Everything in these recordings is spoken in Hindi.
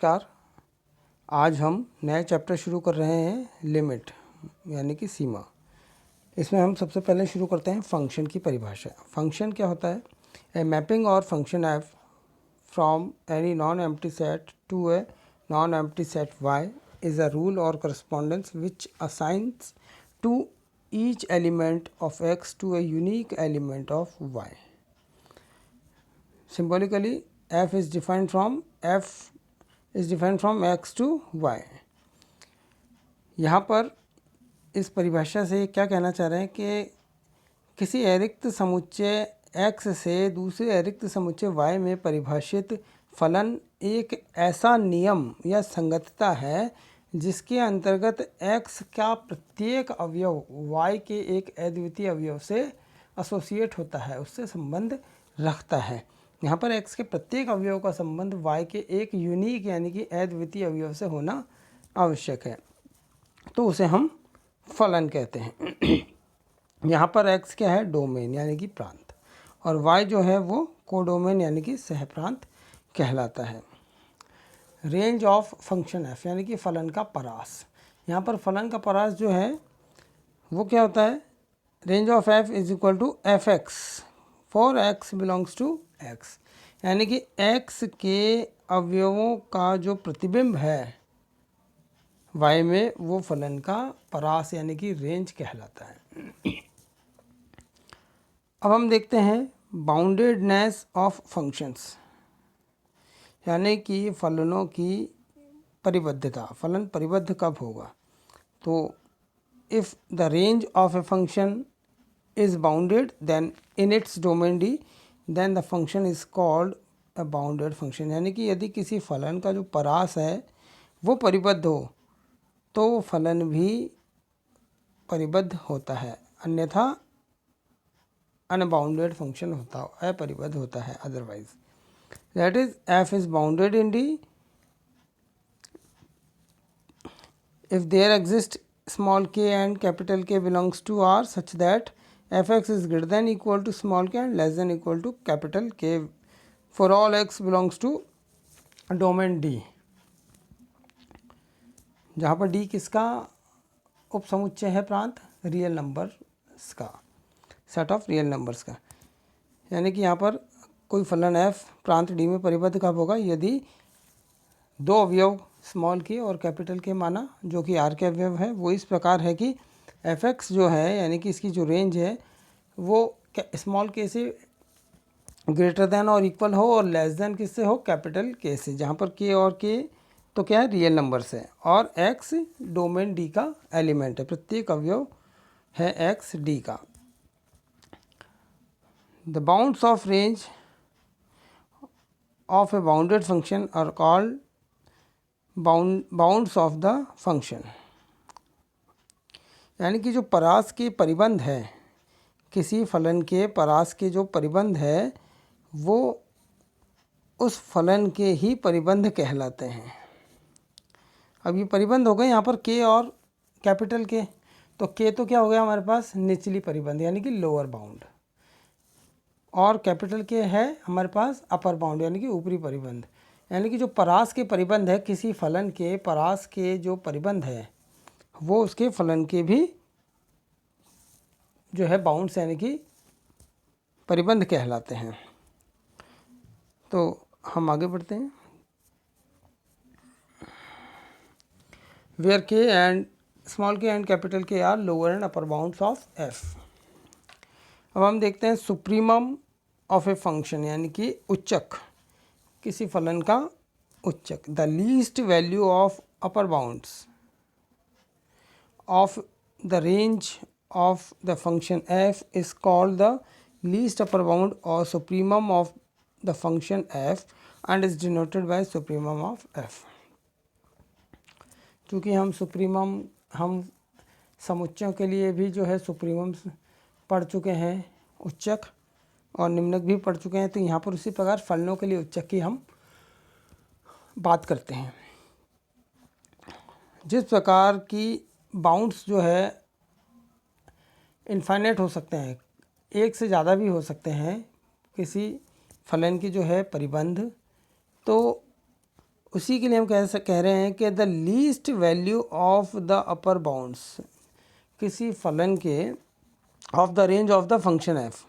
नमस्कार। आज हम नया चैप्टर शुरू कर रहे हैं लिमिट यानी कि सीमा। इसमें हम सबसे पहले शुरू करते हैं फंक्शन की परिभाषा। फंक्शन क्या होता है? A mapping or function f from any non empty set to a non empty set Y is a rule or correspondence which assigns to each element of X to a unique element of Y. Symbolically, f is defined from x to y। यहाँ पर इस परिभाषा से क्या कहना चाह रहे हैं कि किसी अरिक्त समुच्चय x से दूसरे अरिक्त समुच्चय y में परिभाषित फलन एक ऐसा नियम या संगतता है जिसके अंतर्गत x का प्रत्येक अवयव y के एक अद्वितीय अवयव से एसोसिएट होता है, उससे संबंध रखता है। यहाँ पर x के प्रत्येक अवयव का संबंध y के एक यूनिक यानी कि अद्वितीय अवयव से होना आवश्यक है, तो उसे हम फलन कहते हैं। यहाँ पर x क्या है? डोमेन यानी कि प्रांत, और y जो है वो कोडोमेन यानी कि सहप्रांत कहलाता है। रेंज ऑफ फंक्शन f यानी कि फलन का परास। यहाँ पर फलन का परास जो है वो क्या होता है? Range of f is equal to f x for x belongs to x, यानी कि x के अवयवों का जो प्रतिबिंब है y में वो फलन का परास यानी कि रेंज कहलाता है। अब हम देखते हैं बाउंडेडनेस ऑफ फंक्शंस, यानी कि फलनों की परिबद्धता। फलन परिबद्ध कब होगा? तो if the range of a function is bounded then in its domain D then the function is called a bounded function। यानी कि यदि किसी फलन का जो परास है वो परिबद्ध हो तो वो फलन भी परिबद्ध होता है, अन्यथा अनबाउंडेड फंक्शन होता है, अपरिबद्ध होता है otherwise. That is f is bounded in D if there exists small k and capital K belongs to R such that fx is greater than equal to small k and less than equal to capital K for all x belongs to domain D। जहाँ पर D किसका उपसमुच्चय है? प्रांत रियल नंबर्स का, सेट ऑफ रियल नंबर्स का। यानी कि यहाँ पर कोई फलन f प्रांत D में परिबद्ध कब होगा? यदि दो अवयव स्मॉल के और कैपिटल के माना जो कि R के अवयव है वो इस प्रकार है कि fx जो है यानी कि इसकी जो रेंज है वो स्मॉल के से ग्रेटर देन और इक्वल हो और लेस देन किससे हो? कैपिटल के से, जहाँ पर k और k तो क्या है? रियल नंबर्स है, और x डोमेन D का एलिमेंट है, प्रत्येक अवयव है x D का। The bounds of range of a bounded function are called bounds of the function. यानी कि जो परास के परिबंध है, किसी फलन के परास के जो परिबंध है वो उस फलन के ही परिबंध कहलाते हैं। अब ये परिबंध हो गए यहाँ पर k और कैपिटल के, तो k तो क्या हो गया हमारे पास? निचली परिबंध यानी कि लोअर बाउंड, और कैपिटल के है हमारे पास अपर बाउंड यानी कि ऊपरी परिबंध। यानी कि जो परास के परिबंध है, किसी फलन के परास के जो परिबंध है वो उसके फलन के भी जो है बाउंड्स यानी कि परिबंध कहलाते हैं। तो हम आगे बढ़ते हैं। Where k and small k and capital k are lower and upper bounds of f। अब हम देखते हैं सुप्रीमम ऑफ ए फंक्शन, यानी कि उच्चक, किसी फलन का उच्चक। The least value of upper bounds of the range of the function f is called the least upper bound or supremum of the function f and is denoted by supremum of f। चूँकि हम समुच्चयों के लिए भी जो है सुप्रीमम पढ़ चुके हैं, उच्चक और निम्नक भी पढ़ चुके हैं, तो यहाँ पर उसी प्रकार फलनों के लिए उच्चक की हम बात करते हैं। जिस प्रकार की बाउंड्स जो है इनफाइनाइट हो सकते हैं, एक से ज़्यादा भी हो सकते हैं किसी फलन की जो है परिबंध, तो उसी के लिए हम कह रहे हैं कि the least value of the upper bounds, किसी फलन के of the range of the function F,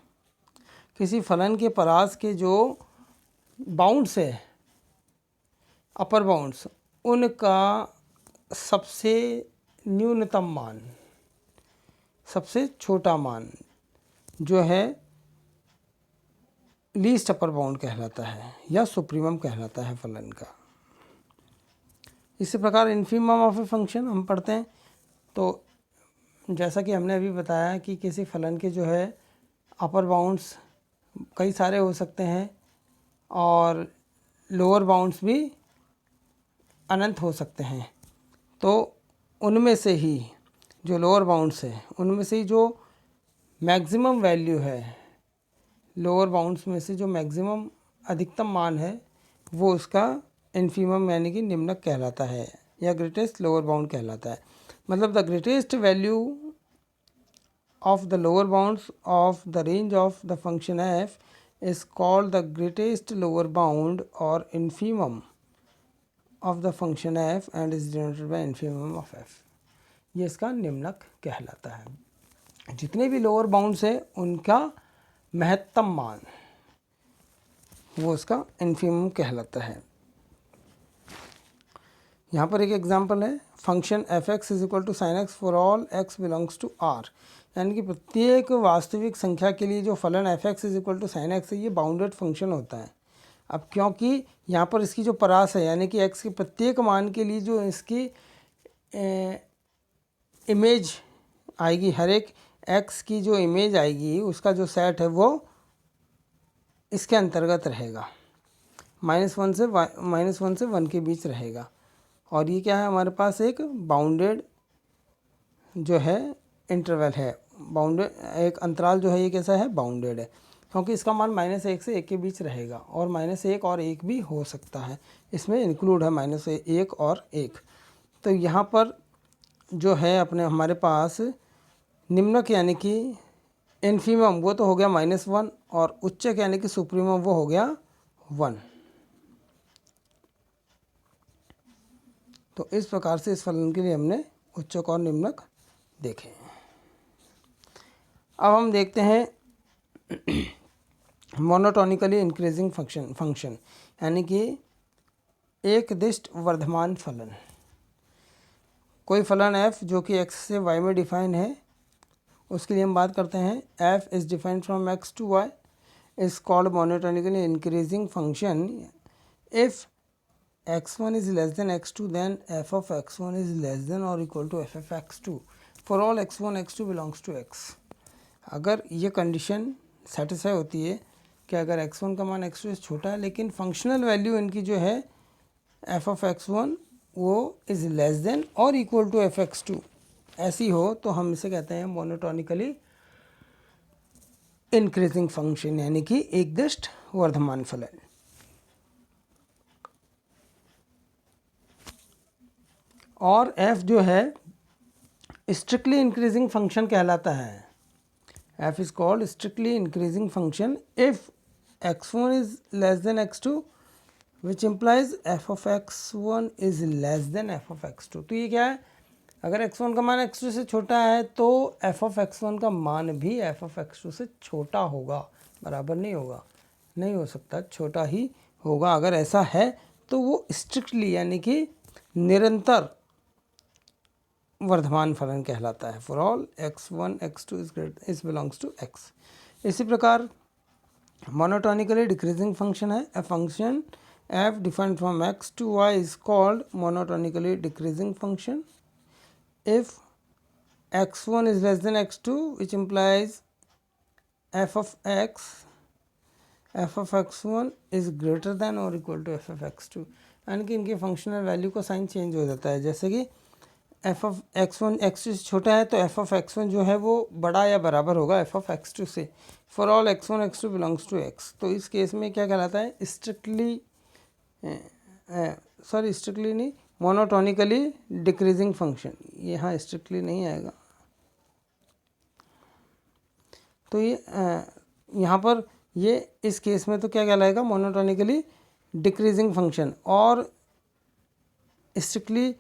किसी फलन के परास के जो बाउंड्स है, अपर बाउंड्स, उनका सबसे न्यूनतम मान, सबसे छोटा मान जो है लीस्ट अपर बाउंड कहलाता है या सुप्रीमम कहलाता है फलन का। इसी प्रकार इन्फीमम ऑफ ए फंक्शन हम पढ़ते हैं। तो जैसा कि हमने अभी बताया कि किसी फलन के जो है अपर बाउंड्स कई सारे हो सकते हैं और लोअर बाउंड्स भी अनंत हो सकते हैं। तो उनमें से ही जो लोअर बाउंड्स है, उनमें से ही जो मैक्सिमम वैल्यू है, लोअर बाउंड्स में से जो मैक्सिमम अधिकतम मान है, वो उसका इन्फीमम यानी कि निम्नक कहलाता है या ग्रेटेस्ट लोअर बाउंड कहलाता है। मतलब the greatest value of the lower bounds of the range of the function f is called the greatest lower bound or infimum of the function f and is denoted by infimum of f. ये इसका निम्नक कहलाता है। जितने भी लोअर बाउंड्स है उनका महत्तम मान वो उसका इन्फीमम कहलाता है। यहाँ पर एक एग्जांपल है, function f x is equal to sine x for all x belongs to R, यानी कि प्रत्येक वास्तविक संख्या के लिए जो फलन f x is equal to sine x है, ये बाउंडेड फंक्शन होता है। अब क्योंकि यहाँ पर इसकी जो परास है यानी कि एक्स के प्रत्येक मान के लिए जो इसकी इमेज आएगी, हर एक एक्स की जो इमेज आएगी उसका जो सेट है वो इसके अंतर्गत रहेगा, -1 से 1 के बीच रहेगा। और ये क्या है, हमारे पास एक बाउंडेड जो है इंटरवल है, बाउंडेड एक अंतराल जो है ये कैसा है, बाउंडेड है, क्योंकि इसका मान -1 से 1 के बीच रहेगा और -1 और 1 भी हो सकता है, इसमें इंक्लूड है -1 और 1। तो यहाँ पर जो है अपने हमारे पास निम्नक यानी कि इन्फीमम वो तो हो गया -1 और उच्चक यानी कि सुप्रीमम वो हो गया 1। तो इस प्रकार से इस फलन के लिए हमने उच्चक और निम्नक देखे। अब हम देखते हैं मोनोटोनिकली इंक्रीजिंग फंक्शन यानी कि एक दिष्ट वर्धमान फलन। कोई फलन f जो कि x से y में डिफाइन है, उसके लिए हम बात करते हैं f is defined from x to y is called monotonically increasing function if x1 is less than x2 then f of x1 is less than or equal to f of x2 for all x1 x2 belongs to x। अगर ये कंडीशन सेटिस्फाई होती है कि अगर x1 का मान x2 से छोटा है लेकिन फंक्शनल वैल्यू इनकी जो है f of x1 वो is less than or equal to f x2 ऐसी हो, तो हम इसे कहते हैं मोनोटोनिकली इंक्रीजिंग फंक्शन यानी कि एक दिष्ट वर्धमान फलन। और f जो है स्ट्रिक्टली इंक्रीजिंग फंक्शन कहलाता है। f is called strictly increasing function if x1 is less than x2 which implies f of x1 is less then f of x2। तो ये क्या है, अगर x1 का मान x2 से छोटा है तो f of x1 का मान भी f of x2 से छोटा होगा, बराबर नहीं होगा, नहीं हो सकता, छोटा ही होगा। अगर ऐसा है तो वो स्ट्रिक्टली यानी कि निरंतर वर्धमान फलन कहलाता है। For all x1 x2 is belongs to x। इसी प्रकार मोनोटोनिकली डिक्रीजिंग फंक्शन है, a function f defined from x to y is called monotonically decreasing function if x1 is less than x2 which implies f of x1 is greater than or equal to f of x2, यानी कि इनकी फंक्शनल वैल्यू का साइन चेंज हो जाता है। जैसे कि f of x1 x2 से छोटा है तो f of x1 जो है वो बड़ा या बराबर होगा f of x2 से। For all x1 x2 belongs to x। तो इस केस में क्या कहलाता है, स्ट्रिक्टली स्ट्रिक्टली नहीं, मोनोटोनिकली डिक्रीजिंग फंक्शन। यहाँ स्ट्रिक्टली नहीं आएगा, तो ये यहाँ पर ये इस केस में तो क्या कहलाएगा, मोनोटोनिकली डिक्रीजिंग फंक्शन। और स्ट्रिक्टली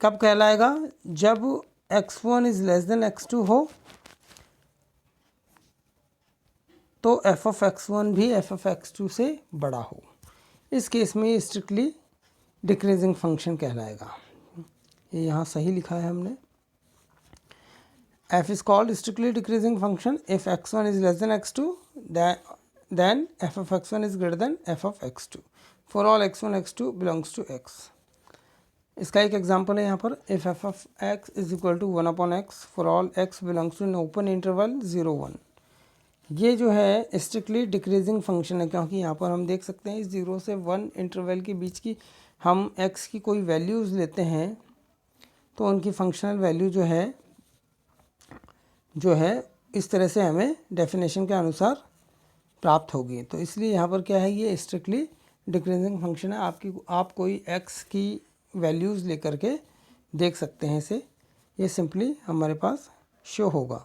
कब कहलाएगा? जब x1 is less than x2 हो तो f ऑफ x1 भी f ऑफ x2 से बड़ा हो। इस केस में ये स्ट्रिक्टली डिक्रीजिंग फंक्शन कहलाएगा। ये यहाँ सही लिखा है हमने। f is called strictly decreasing function if x1 is less than x2 then f of x1 is greater than f of x2 for all x1 x2 belongs to x। इसका एक एग्जांपल है यहाँ पर, if f of x is equal to 1 upon x for all x belongs to an open interval 0 1। ये जो है स्ट्रिक्टली डिक्रीजिंग फंक्शन है, क्योंकि यहाँ पर हम देख सकते हैं इस 0 से 1 इंटरवल के बीच की हम x की कोई वैल्यूज़ लेते हैं तो उनकी फंक्शनल वैल्यू जो है इस तरह से हमें डेफिनेशन के अनुसार प्राप्त होगी। तो इसलिए यहाँ पर क्या है, ये स्ट्रिक्टली डिक्रीजिंग फंक्शन है। आप कोई x की वैल्यूज़ लेकर के देख सकते हैं इसे, ये सिंपली हमारे पास शो होगा।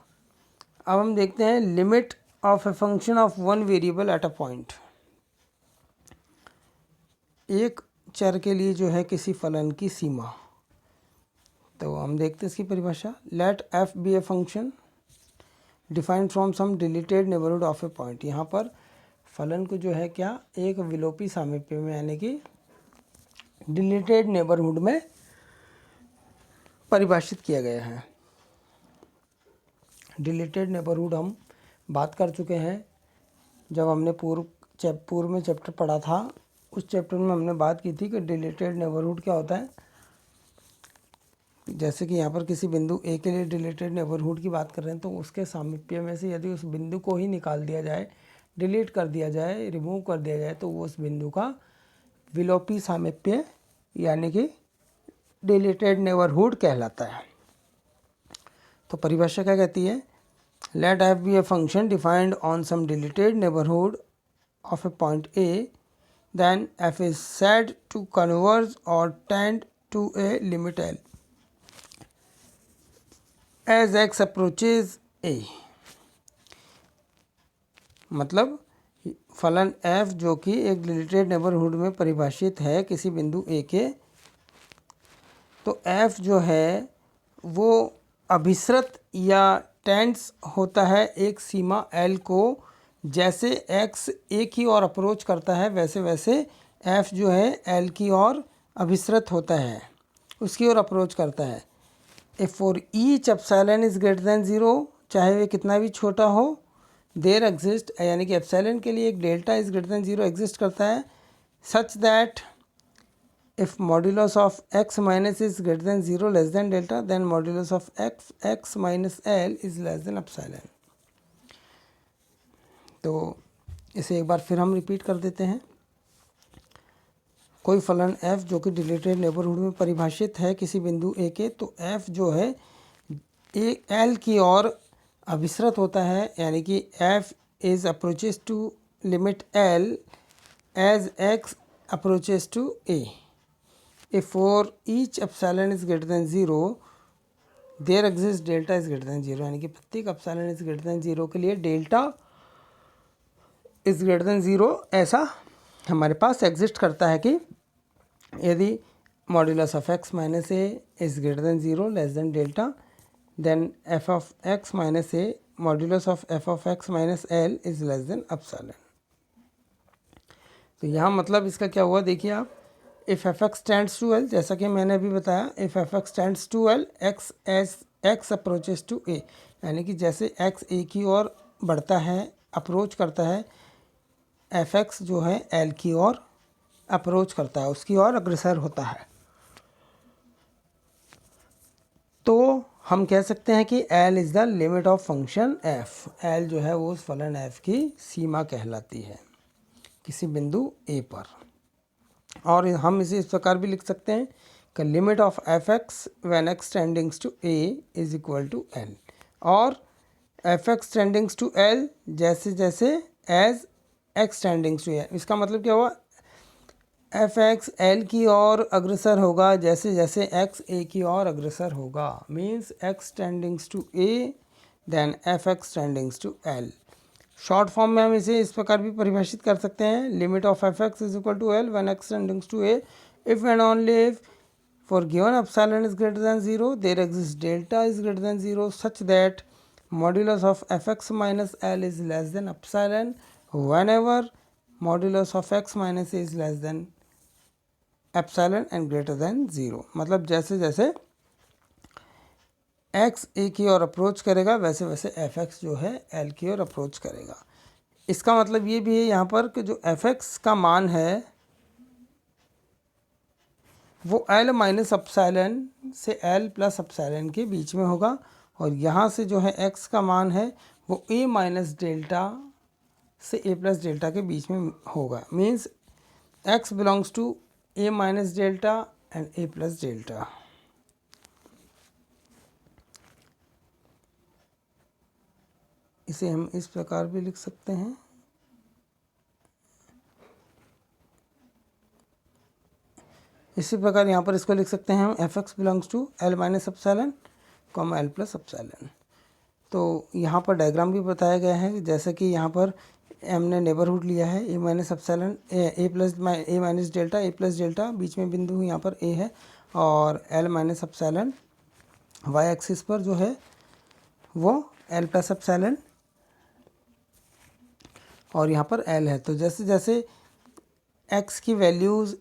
अब हम देखते हैं limit of a function of one variable at a point. एक चर के लिए जो है किसी फलन की सीमा। तो हम देखते हैं इसकी परिभाषा। Let f be a function defined from some deleted neighbourhood of a point. यहाँ पर फलन को जो है क्या, एक विलोपी सामीप्य में यानी कि डिलीटेड नेबरहुड में परिभाषित किया गया है। डिलीटेड नेबरहुड हम बात कर चुके हैं जब हमने पूर्व में चैप्टर पढ़ा था। उस चैप्टर में हमने बात की थी कि डिलीटेड नेबरहुड क्या होता है। जैसे कि यहाँ पर किसी बिंदु ए के लिए डिलीटेड नेबरहुड की बात कर रहे हैं तो उसके सामीप्य में से यदि उस बिंदु को ही निकाल दिया जाए, डिलीट कर दिया जाए, रिमूव कर दिया जाए तो वो उस बिंदु का विलोपी सामीप्य यानी कि डिलीटेड नेबरहुड कहलाता है। तो परिभाषा क्या कहती है? Let f be a function defined on some deleted neighbourhood of a point a, then f is said to converge or tend to a limit l as x approaches a। मतलब फलन f जो कि एक डिलीटेड नेबरहुड में परिभाषित है किसी बिंदु a के, तो f जो है वो अभिसृत या टेंड्स होता है एक सीमा l को। जैसे x a की ओर अप्रोच करता है वैसे वैसे f जो है l की ओर अभिसृत होता है, उसकी ओर अप्रोच करता है। If for each epsilon is greater than 0, चाहे वे कितना भी छोटा हो, देयर एग्जिस्ट यानी कि एप्सिलॉन के लिए एक delta is greater than 0 exist करता है, such that if modulus of x minus is greater than 0 less than delta then modulus of x minus l is less than epsilon। तो इसे एक बार फिर हम रिपीट कर देते हैं। कोई फलन f जो कि डिलीटेड नेबरहुड में परिभाषित है किसी बिंदु a के, तो f जो है l की ओर अभिसृत होता है यानी कि f is approaches to limit l as x approaches to a। If for each epsilon is greater than 0, there exists delta is greater than 0, यानी कि प्रत्येक epsilon is greater than 0 के लिए delta is greater than 0 ऐसा हमारे पास एग्जिस्ट करता है कि यदि modulus of x minus a is greater than 0 less than delta then f of x minus a modulus of f of x minus l is less than epsilon. तो यहाँ मतलब इसका क्या हुआ, देखिए आप, if f x tends to l, जैसा कि मैंने अभी बताया, if f x tends to l x approaches to a, यानी कि जैसे एक्स ए की ओर बढ़ता है, अप्रोच करता है, एफ एक्स जो है एल की ओर अप्रोच करता है, उसकी ओर अग्रसर होता है। तो हम कह सकते हैं कि L is the limit of function F. L जो है वो उस फलन एफ की सीमा कहलाती है किसी बिंदु ए पर। और हम इसे इस प्रकार भी लिख सकते हैं कि limit of f x when x tendings to a is equal to l, और f x tendings to l जैसे जैसे as x tendings to a. इसका मतलब क्या हुआ, एफ एक्स एल की ओर अग्रसर होगा जैसे जैसे एक्स ए की ओर अग्रसर होगा। Means x tendings to a then f x tendings to l. Short form में हम इसे इस प्रकार भी परिभाषित कर सकते हैं, limit of f x is equal to l when x tendings to a if and only if For given epsilon is greater than 0, there exists delta is greater than 0 such that modulus of fx minus L is less than epsilon whenever modulus of x minus A is less than epsilon and greater than 0। मतलब जैसे जैसे x a की ओर अप्रोच करेगा वैसे वैसे fx जो है L की ओर अप्रोच करेगा। इसका मतलब ये भी है यहाँ पर कि जो fx का मान है वो L माइनस एप्सिलॉन से L प्लस एप्सिलॉन के बीच में होगा और यहाँ से जो है x का मान है वो a माइनस डेल्टा से a प्लस डेल्टा के बीच में होगा। Means x belongs to a minus delta and a plus delta. इसे हम इस प्रकार भी लिख सकते हैं, इसी प्रकार यहाँ पर इसको लिख सकते हैं हम F X belongs to L minus epsilon comma L plus epsilon. तो यहाँ पर डायग्राम भी बताया गया है, जैसे कि यहाँ पर हमने नेबरहुड लिया है A minus epsilon A plus A minus delta A plus delta, बीच में बिंदु यहाँ पर ए है और L minus epsilon Y axis पर जो है वो एल प्लस एप्सिलॉन और यहाँ पर एल है। तो जैसे जैसे एक्स की वैल्यूज़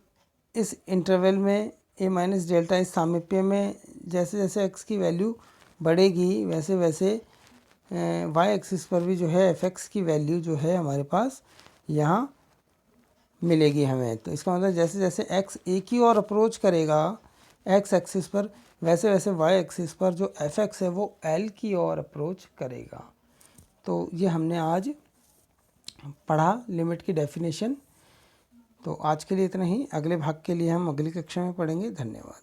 इस इंटरवल में ए माइनस डेल्टा इस सामीप्य में जैसे जैसे एक्स की वैल्यू बढ़ेगी वैसे वैसे वाई एक्सिस पर भी जो है एफ एक्स की वैल्यू जो है हमारे पास यहाँ मिलेगी हमें। तो इसका मतलब जैसे जैसे एक्स ए की ओर अप्रोच करेगा एक्स एक्सिस पर वैसे वैसे वाई एक्सिस पर जो एफ एक्स है वो एल की ओर अप्रोच करेगा। तो ये हमने आज पढ़ा लिमिट की डेफिनेशन। तो आज के लिए इतना ही, अगले भाग के लिए हम अगली कक्षा में पढ़ेंगे। धन्यवाद।